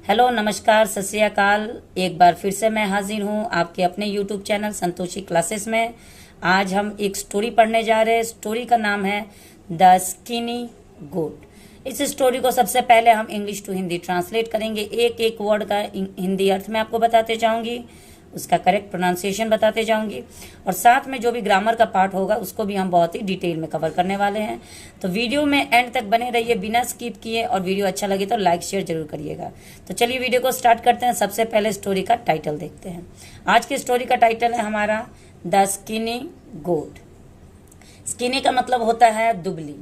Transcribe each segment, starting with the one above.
Hello, नमस्कार, सत श्री अकाल। एक बार फिर से मैं हाजिर हूँ आपके अपने यूट्यूब चैनल संतोषी क्लासेस में। आज हम एक स्टोरी पढ़ने जा रहे हैं। स्टोरी का नाम है द स्किनी गोट। इस स्टोरी को सबसे पहले हम इंग्लिश टू हिंदी ट्रांसलेट करेंगे। एक एक वर्ड का हिंदी अर्थ मैं आपको बताते जाऊंगी, उसका करेक्ट प्रोनाउंसिएशन बताते जाऊंगी, और साथ में जो भी ग्रामर का पार्ट होगा उसको भी हम बहुत ही डिटेल में कवर करने वाले हैं। तो वीडियो में एंड तक बने रहिए बिना स्किप किए, और वीडियो अच्छा लगे तो लाइक शेयर जरूर करिएगा। तो चलिए वीडियो को स्टार्ट करते हैं। सबसे पहले स्टोरी का टाइटल देखते हैं। आज की स्टोरी का टाइटल है हमारा द स्किनी गोट। स्किनी का मतलब होता है दुबली,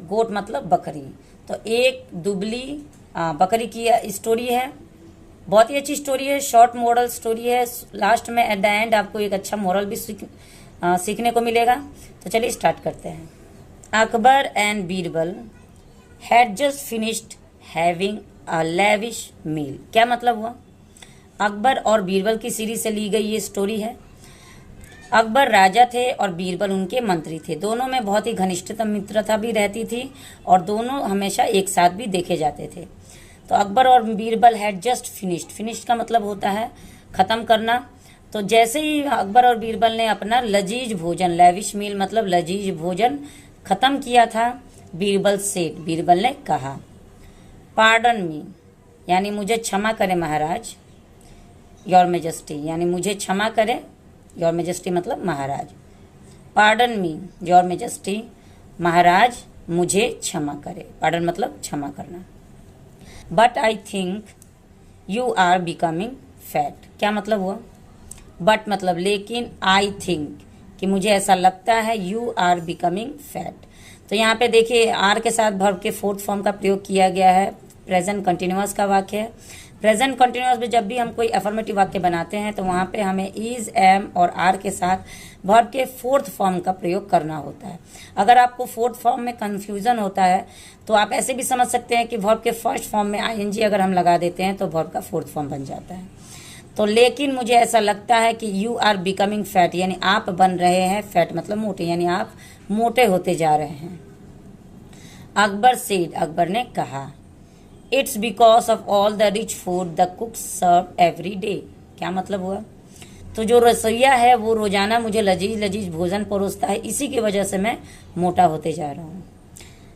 गोट मतलब बकरी। तो एक दुबली बकरी की स्टोरी है। बहुत ही अच्छी स्टोरी है, शॉर्ट मॉरल स्टोरी है। लास्ट में एट द एंड आपको एक अच्छा मॉरल भी सीखने को मिलेगा। तो चलिए स्टार्ट करते हैं। Akbar and Birbal had just finished having a lavish meal. क्या मतलब हुआ? अकबर और बीरबल की सीरीज से ली गई ये स्टोरी है। अकबर राजा थे और बीरबल उनके मंत्री थे। दोनों में बहुत ही घनिष्ठता मित्रता भी रहती थी और दोनों हमेशा एक साथ भी देखे जाते थे। तो अकबर और बीरबल हैड जस्ट फिनिश्ड का मतलब होता है ख़त्म करना। तो जैसे ही अकबर और बीरबल ने अपना लजीज भोजन, लेविश मील मतलब लजीज भोजन ख़त्म किया था, बीरबल ने कहा, पार्डन मी यानी मुझे क्षमा करें महाराज, योर मेजेस्टी यानी मुझे क्षमा करें, योर मेजेस्टी मतलब महाराज, पार्डन मी योर मेजेस्टी महाराज मुझे क्षमा करे, पार्डन मतलब क्षमा करना। But I think you are becoming fat. क्या मतलब हुआ? बट मतलब लेकिन, आई थिंक कि मुझे ऐसा लगता है, यू आर बिकमिंग फैट। तो यहाँ पे देखिए आर के साथ वर्ब के फोर्थ फॉर्म का प्रयोग किया गया है। प्रेजेंट कंटिन्यूअस का वाक्य है। प्रेजेंट कंटिन्यूअस में जब भी हम कोई अफर्मेटिव वाक्य बनाते हैं तो वहाँ पे हमें इज, एम और आर के साथ वर्ब के फोर्थ फॉर्म का प्रयोग करना होता है। अगर आपको फोर्थ फॉर्म में कंफ्यूजन होता है तो आप ऐसे भी समझ सकते हैं कि वर्ब के फर्स्ट फॉर्म में आईएनजी अगर हम लगा देते हैं तो वर्ब का फोर्थ फॉर्म बन जाता है। तो लेकिन मुझे ऐसा लगता है कि यू आर बिकमिंग फैट यानी आप बन रहे हैं, फैट मतलब मोटे यानी आप मोटे होते जा रहे हैं। अकबर सेड, अकबर ने कहा, it's because of all the rich food the cook serve every day. क्या मतलब हुआ? तो जो रसोइया है वो रोजाना मुझे लजीज लजीज भोजन परोसता है, इसी की वजह से मैं मोटा होते जा रहा हूँ।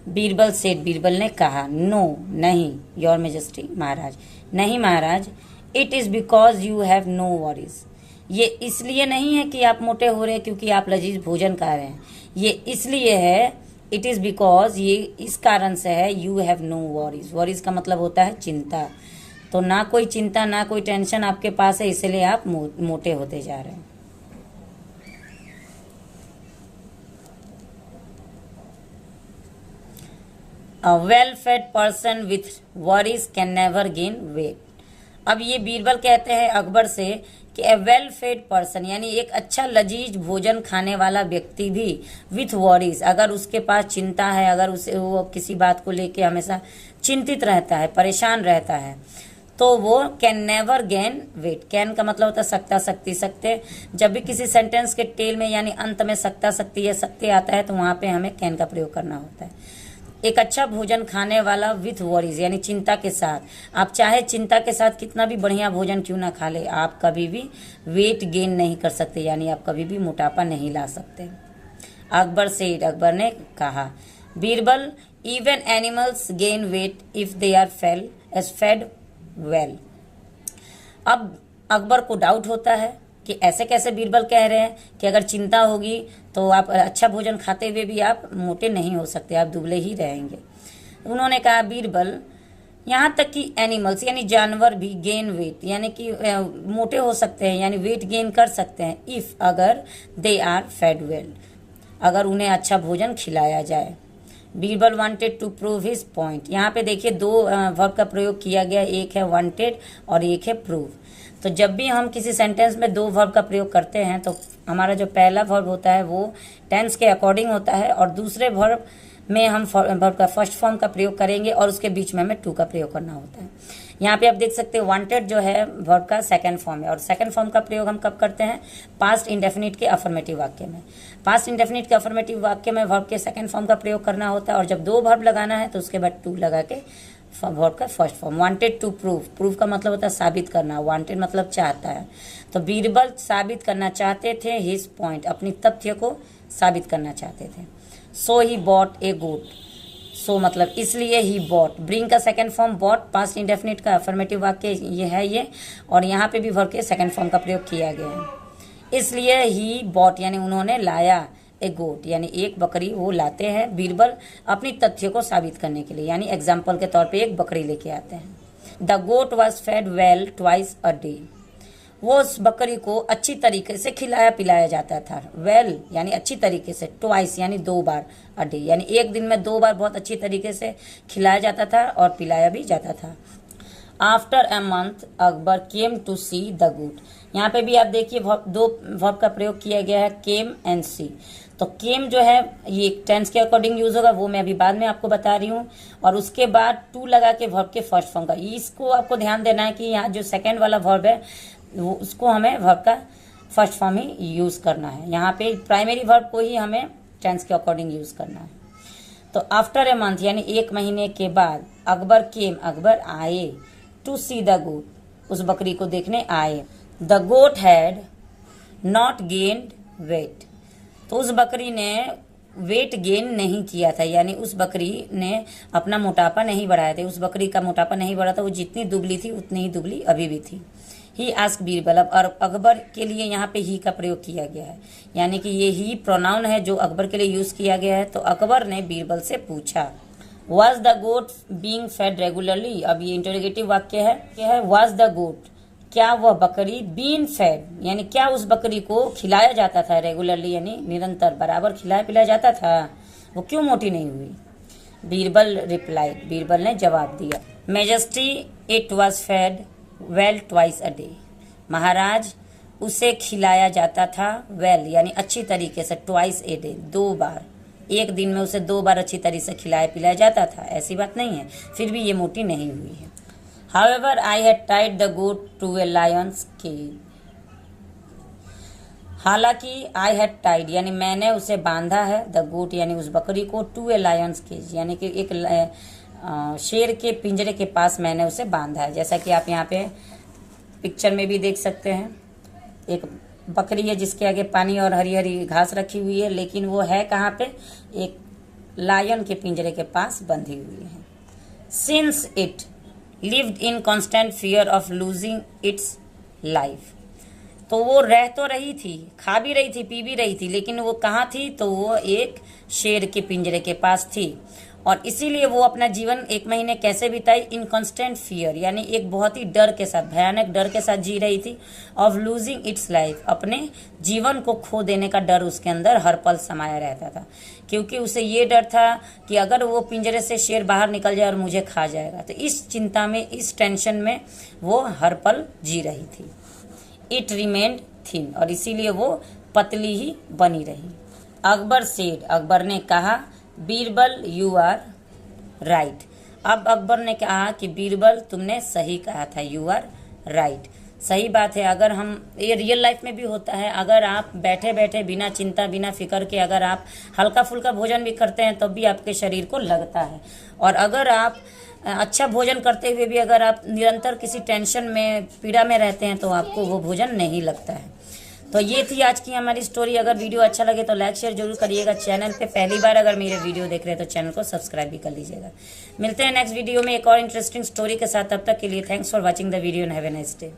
बीरबल सेठ, बीरबल ने कहा, नो नहीं, योर मेजेस्टी महाराज, नहीं महाराज, it is because you have no worries. ये इसलिए नहीं है कि आप मोटे हो रहे हैं क्योंकि आप लजीज भोजन खा रहे हैं, ये इसलिए है, इट इज़ बिकॉज ये इस कारण से है, you have no worries. Worries का मतलब होता है चिंता। तो ना कोई चिंता ना कोई टेंशन आपके पास है, इसलिए आप मोटे होते जा रहे हैं। A well-fed person with worries can never gain weight। अब ये बीरबल कहते हैं अकबर से कि ए वेल फेड पर्सन यानी एक अच्छा लजीज भोजन खाने वाला व्यक्ति भी विथ वॉरीज, अगर उसके पास चिंता है, अगर उसे वो किसी बात को लेके हमेशा चिंतित रहता है, परेशान रहता है, तो वो can never gain weight. Can का मतलब होता है सकता, शक्ति, सकते। जब भी किसी सेंटेंस के टेल में यानी अंत में सकता, शक्ति या सकते आता है तो वहाँ पे हमें कैन का प्रयोग करना होता है। एक अच्छा भोजन खाने वाला विथ वरीज यानी चिंता के साथ। आप चाहे चिंता के साथ कितना भी बढ़िया भोजन क्यों ना खा ले, आप कभी भी वेट गेन नहीं कर सकते, यानी आप कभी भी मोटापा नहीं ला सकते। अकबर सेड, अकबर ने कहा, Birbal, even animals gain weight if they are fed well. अब अकबर को डाउट होता है कि ऐसे कैसे बीरबल कह रहे हैं कि अगर चिंता होगी तो आप अच्छा भोजन खाते हुए भी आप मोटे नहीं हो सकते, आप दुबले ही रहेंगे। उन्होंने कहा, बीरबल, यहाँ तक कि एनिमल्स यानी जानवर भी गेन वेट यानी कि मोटे हो सकते हैं, यानी वेट गेन कर सकते हैं, इफ़ अगर दे आर फेड वेल, अगर उन्हें अच्छा भोजन खिलाया जाए। Birbal wanted to prove his point. यहाँ पे देखिए दो वर्ब का प्रयोग किया गया, एक है वांटेड और एक है प्रूव। तो जब भी हम किसी सेंटेंस में दो वर्ब का प्रयोग करते हैं तो हमारा जो पहला वर्ब होता है वो टेंस के अकॉर्डिंग होता है, और दूसरे वर्ब में हम वर्ब का फर्स्ट फॉर्म का प्रयोग करेंगे और उसके बीच में हमें टू का प्रयोग करना होता है। यहाँ पे आप देख सकते हैं वांटेड जो है वर्ब का सेकंड फॉर्म है, और सेकंड फॉर्म का प्रयोग हम कब करते हैं? पास्ट इंडेफिनिट के अफर्मेटिव वाक्य में। पास्ट इंडेफिनिट के अफर्मेटिव वाक्य में वर्ब के सेकंड फॉर्म का प्रयोग करना होता है, और जब दो वर्ब लगाना है तो उसके बाद टू लगा के वर्ब का first form. Wanted to prove, prove का मतलब होता है साबित करना, वांटेड मतलब चाहता है। तो बीरबल साबित करना चाहते थे हिज पॉइंट, अपनी तथ्य को साबित करना चाहते थे। सो he bought A goat, so मतलब इसलिए ही बॉट। ब्रिंग का second form bought, past indefinite का अफर्मेटिव वाक्य ये है ये, और यहाँ पे भी वर्ब के सेकंड फॉर्म का प्रयोग किया गया है। इसलिए ही बॉट यानी उन्होंने लाया, ए गोट यानी एक बकरी वो लाते हैं बीरबल अपनी तथ्य को साबित करने के लिए, यानी एग्जाम्पल के तौर पे एक बकरी लेके आते हैं। The goat was fed well twice a day, वो उस बकरी को अच्छी तरीके से खिलाया पिलाया जाता था। वेल यानी अच्छी तरीके से, ट्वाइस यानी 2 बार, अ डे यानी एक दिन में 2 बार बहुत अच्छी तरीके से खिलाया जाता था और पिलाया भी जाता था। After a month Akbar came to see the goat, यहाँ पे भी आप देखिए दो वर्ब का प्रयोग किया गया है, केम एंड सी। तो केम जो है ये टेंस के अकॉर्डिंग यूज होगा, वो मैं अभी बाद में आपको बता रही हूँ। और उसके बाद टू लगा के वर्ब के फर्स्ट फॉर्म का, इसको आपको ध्यान देना है कि यहाँ जो सेकंड वाला वर्ब है वो उसको हमें वर्ब का फर्स्ट फॉर्म ही यूज करना है। यहाँ पे प्राइमरी वर्ब को ही हमें टेंस के अकॉर्डिंग यूज करना है। तो आफ्टर ए मंथ यानी 1 महीने के बाद अकबर केम, अकबर आए, टू सी द गोट, उस बकरी को देखने आए। The goat had not gained weight, तो उस बकरी ने वेट गेन नहीं किया था, यानी उस बकरी ने अपना मोटापा नहीं बढ़ाया था। उस बकरी का मोटापा नहीं बढ़ा था, वो जितनी दुबली थी उतनी ही दुबली अभी भी थी। ही आस्क बीरबल, अब अकबर के लिए यहाँ पे ही का प्रयोग किया गया है, यानी कि ये ही प्रोनाउन है जो अकबर के लिए यूज किया गया है। तो अकबर ने बीरबल से पूछा, was the goat being fed regularly, अब ये इंटरोगेटिव वाक्य है, वाज द गोट, क्या वह बकरी, बीन फेड यानी क्या उस बकरी को खिलाया जाता था, रेगुलरली यानी निरंतर बराबर खिलाया पिलाया जाता था, वो क्यों मोटी नहीं हुई। बीरबल रिप्लाइड, बीरबल ने जवाब दिया, majesty it was fed well twice a day, महाराज उसे खिलाया जाता था वेल यानी अच्छी तरीके से, ट्वाइस ए डे 2 बार, एक दिन में उसे 2 बार अच्छी तरीके से खिलाया पिलाया जाता था, ऐसी बात नहीं है, फिर भी ये मोटी नहीं हुई है। However, I had tied the goat to a lion's cage. हालांकि I had tied यानी मैंने उसे बांधा है, the goat यानी उस बकरी को, to a lion's cage यानी कि एक शेर के पिंजरे के पास मैंने उसे बांधा है। जैसा कि आप यहाँ पे पिक्चर में भी देख सकते हैं, एक बकरी है जिसके आगे पानी और हरी हरी घास रखी हुई है, लेकिन वो है कहाँ पे, एक लायन के पिंजरे के पास बंधी हुई है। Since it lived in constant fear of losing its life, तो वो रह तो रही थी, खा भी रही थी, पी भी रही थी, लेकिन वो कहाँ थी, तो वो एक शेर के पिंजरे के पास थी। और इसीलिए वो अपना जीवन 1 महीने कैसे बिताई, इन कॉन्स्टेंट फियर यानी एक बहुत ही डर के साथ, भयानक डर के साथ जी रही थी। ऑफ लूजिंग इट्स लाइफ, अपने जीवन को खो देने का डर उसके अंदर हर पल समाया रहता था, क्योंकि उसे ये डर था कि अगर वो पिंजरे से शेर बाहर निकल जाए और मुझे खा जाएगा, तो इस चिंता में, इस टेंशन में वो हर पल जी रही थी। इट रिमेन्ड थिन, और इसीलिए वो पतली ही बनी रही। अकबर सेड, अकबर ने कहा, बीरबल यू आर राइट, अब अकबर ने कहा कि बीरबल तुमने सही कहा था, यू आर राइट, सही बात है। अगर हम, ये रियल लाइफ में भी होता है, अगर आप बैठे बैठे बिना चिंता बिना फिक्र के अगर आप हल्का फुल्का भोजन भी करते हैं तब भी आपके शरीर को लगता है, और अगर आप अच्छा भोजन करते हुए भी अगर आप निरंतर किसी टेंशन में, पीड़ा में रहते हैं तो आपको वो भोजन नहीं लगता है। तो ये थी आज की हमारी स्टोरी। अगर वीडियो अच्छा लगे तो लाइक शेयर जरूर करिएगा। चैनल पे पहली बार अगर मेरे वीडियो देख रहे हैं तो चैनल को सब्सक्राइब भी कर लीजिएगा। मिलते हैं नेक्स्ट वीडियो में एक और इंटरेस्टिंग स्टोरी के साथ, तब तक के लिए thanks for watching the video and have a nice day.